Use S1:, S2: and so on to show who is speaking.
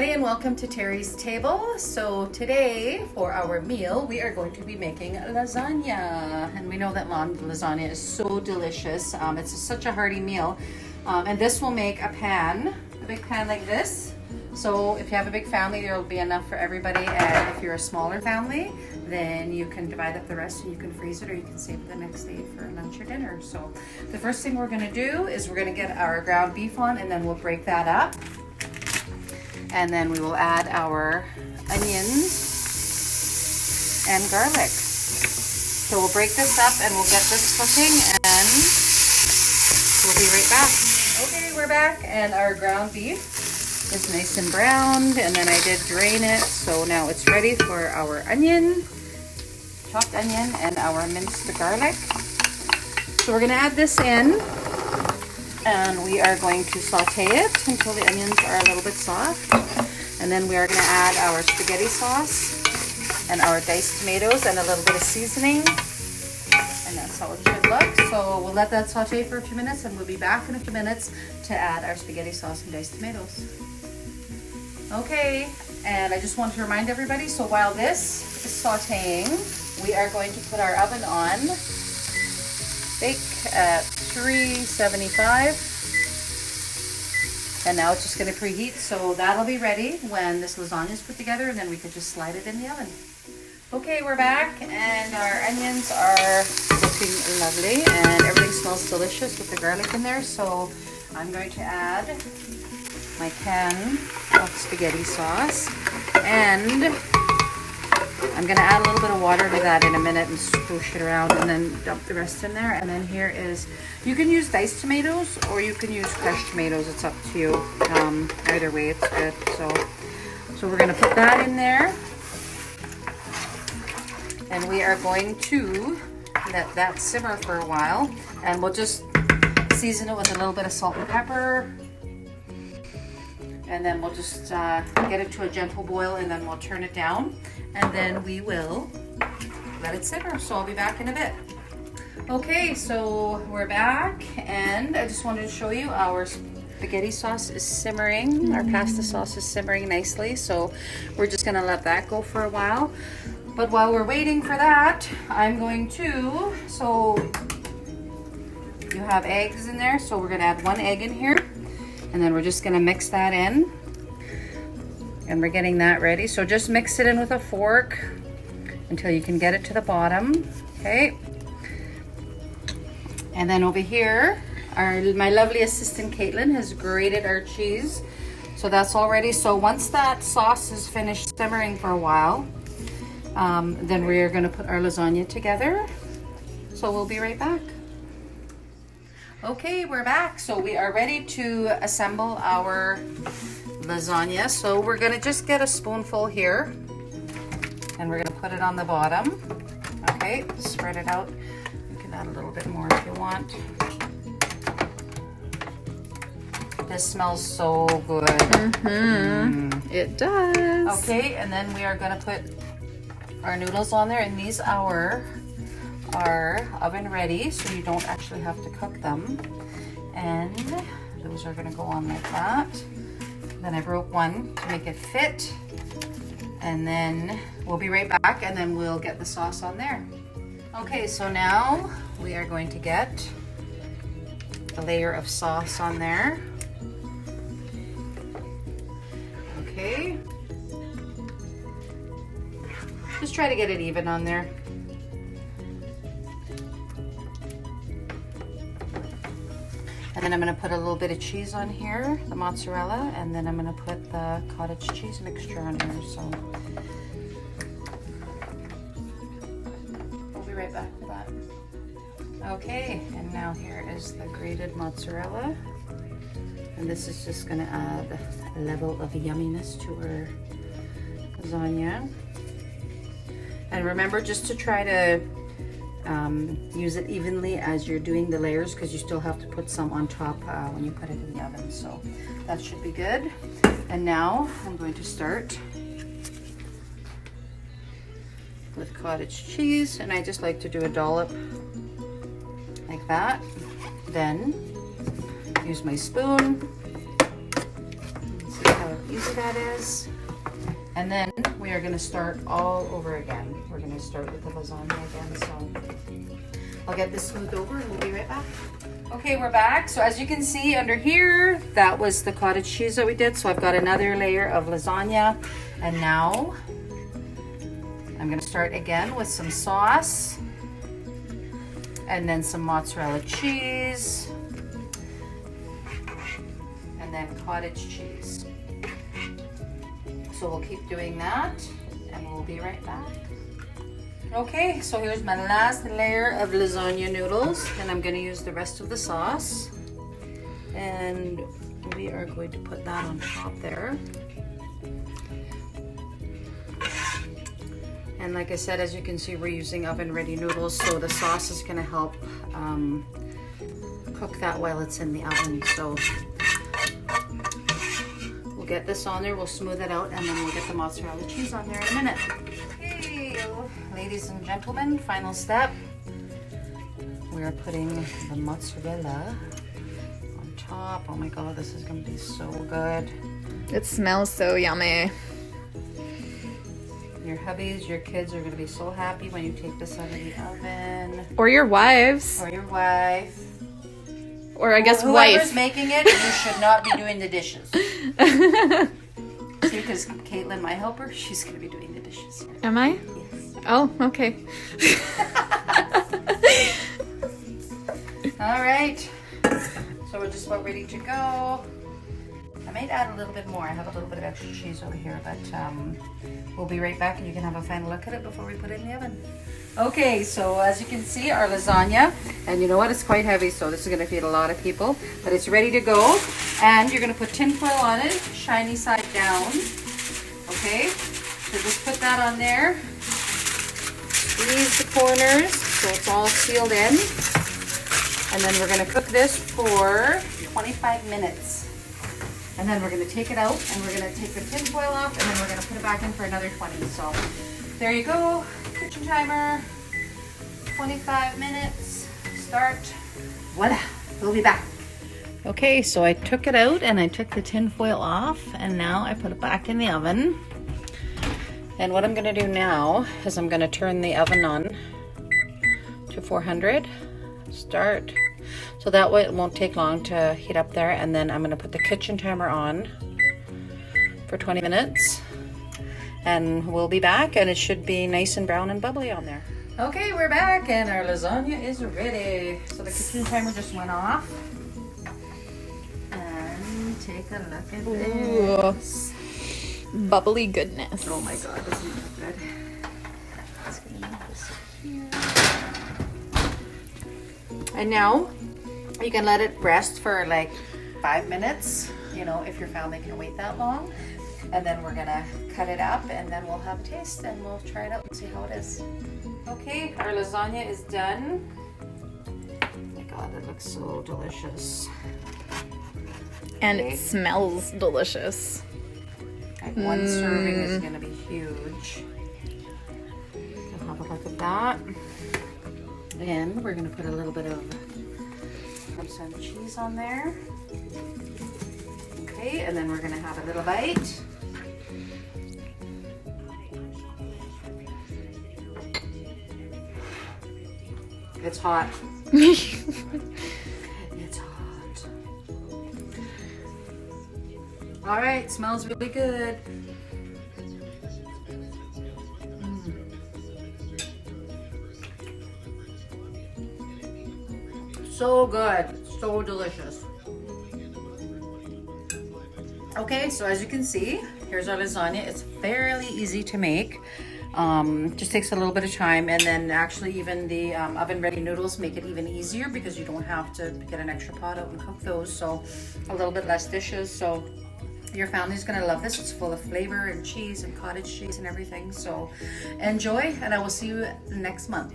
S1: everybody, and welcome to Terry's Table. So today for our meal we are going to be making lasagna, and we know that lasagna is so delicious. It's such a hearty meal, and this will make a big pan like this. So if you have a big family, there will be enough for everybody, and if you're a smaller family, then you can divide up the rest and you can freeze it, or you can save it the next day for lunch or dinner. So the first thing we're going to do is we're going to get our ground beef on, and then we'll break that up. And then we will add our onions and garlic. So we'll break this up and we'll get this cooking, and we'll be right back. Okay, we're back, and our ground beef is nice and browned, and then I did drain it. So now it's ready for our chopped onion and our minced garlic. So we're gonna add this in, and we are going to saute it until the onions are a little bit soft. And then we are going to add our spaghetti sauce and our diced tomatoes and a little bit of seasoning. And that's how it should look. So we'll let that saute for a few minutes, and we'll be back in a few minutes to add our spaghetti sauce and diced tomatoes. Okay, and I just want to remind everybody, so while this is sauteing, we are going to put our oven on. Bake at 375, and now it's just going to preheat, so that'll be ready when this lasagna is put together, and then we can just slide it in the oven. Okay, we're back, and our onions are looking lovely, and everything smells delicious with the garlic in there. So I'm going to add my can of spaghetti sauce, and I'm going to add a little bit of water to that in a minute and swoosh it around, and then dump the rest in there. And then here is, you can use diced tomatoes or you can use crushed tomatoes. It's up to you. Either way, it's good. So we're going to put that in there. And we are going to let that simmer for a while. And we'll just season it with a little bit of salt and pepper. And then we'll just get it to a gentle boil, and then we'll turn it down, and then we will let it simmer. So I'll be back in a bit. Okay, so we're back, and I just wanted to show you our spaghetti sauce is simmering. Our pasta sauce is simmering nicely, so we're just gonna let that go for a while. But while we're waiting for that, I'm going to, so you have eggs in there, so we're gonna add 1 egg in here. And then we're just gonna mix that in, and we're getting that ready. So just mix it in with a fork until you can get it to the bottom, okay? And then over here, my lovely assistant Caitlin has grated our cheese. So that's all ready. So once that sauce is finished simmering for a while, then we are gonna put our lasagna together. So we'll be right back. Okay, we're back. So we are ready to assemble our lasagna. So we're gonna just get a spoonful here, and we're gonna put it on the bottom. Okay, spread it out. You can add a little bit more if you want. This smells so good.
S2: It does.
S1: Okay, and then we are gonna put our noodles on there, and these are oven ready, so you don't actually have to cook them. And those are gonna go on like that. Then I broke one to make it fit, and then we'll be right back, and then we'll get the sauce on there. Okay, so now we are going to get a layer of sauce on there. Okay, just try to get it even on there. And then I'm going to put a little bit of cheese on here, the mozzarella, and then I'm going to put the cottage cheese mixture on here. So we'll be right back for that. Okay, and now here is the grated mozzarella. And this is just going to add a level of yumminess to our lasagna. And remember just to try to use it evenly as you're doing the layers, because you still have to put some on top when you put it in the oven. So that should be good. And now I'm going to start with cottage cheese, and I just like to do a dollop like that. Then use my spoon. See how it easy that is. And then we are gonna start all over again. We're gonna start with the lasagna again, so I'll get this smoothed over and we'll be right back. Okay, we're back. So as you can see under here, that was the cottage cheese that we did. So I've got another layer of lasagna. And now I'm gonna start again with some sauce and then some mozzarella cheese and then cottage cheese. So we'll keep doing that and we'll be right back. Okay, so here's my last layer of lasagna noodles and I'm gonna use the rest of the sauce. And we are going to put that on top there. And like I said, as you can see, we're using oven ready noodles, so the sauce is gonna help cook that while it's in the oven. So we'll get this on there, we'll smooth it out, and then we'll get the mozzarella cheese on there in a minute. Okay, ladies and gentlemen, final step. We are putting the mozzarella on top. Oh my God, this is gonna be so good.
S2: It smells so yummy.
S1: Your hubbies, your kids are gonna be so happy when you take this out of the oven.
S2: Or your wives.
S1: Or your wife.
S2: Or I guess
S1: whoever's
S2: wife.
S1: making it, you should not be doing the dishes. See, because Caitlin, my helper, she's gonna be doing the dishes.
S2: Am I?
S1: Yes.
S2: Oh, okay.
S1: All right. So we're just about ready to go. I might add a little bit more. I have a little bit of extra cheese over here, but we'll be right back and you can have a final look at it before we put it in the oven. Okay, so as you can see, our lasagna, and you know what, it's quite heavy, so this is gonna feed a lot of people, but it's ready to go. And you're gonna put tin foil on it, shiny side down. Okay, so just put that on there. Squeeze the corners so it's all sealed in. And then we're gonna cook this for 25 minutes. And then we're gonna take it out and we're gonna take the tin foil off and then we're gonna put it back in for another 20. So there you go, kitchen timer, 25 minutes, start, voila, we'll be back. Okay, so I took it out and I took the tin foil off and now I put it back in the oven. And what I'm gonna do now is I'm gonna turn the oven on to 400, start. So that way it won't take long to heat up there, and then I'm gonna put the kitchen timer on for 20 minutes and we'll be back and it should be nice and brown and bubbly on there. Okay, we're back and our lasagna is ready. So the kitchen timer just went off. And take a look at this.
S2: Bubbly goodness.
S1: Oh my God, this is good. Just gonna move this here. And now you can let it rest for like 5 minutes, you know, if your family can wait that long. And then we're gonna cut it up and then we'll have a taste and we'll try it out and see how it is. Okay, our lasagna is done. Oh my God, it looks so delicious.
S2: And
S1: Okay.
S2: it smells delicious.
S1: Like one serving is gonna be huge. So have a look at that. And we're gonna put a little bit of some cheese on there. Okay, and then we're gonna have a little bite. It's hot. It's hot. All right, smells really good. So good, so delicious. Okay, so as you can see, here's our lasagna. It's fairly easy to make. Just takes a little bit of time, and then actually even the oven ready noodles make it even easier because you don't have to get an extra pot out and cook those, so a little bit less dishes. So your family's gonna love this. It's full of flavor and cheese and cottage cheese and everything. So enjoy, and I will see you next month.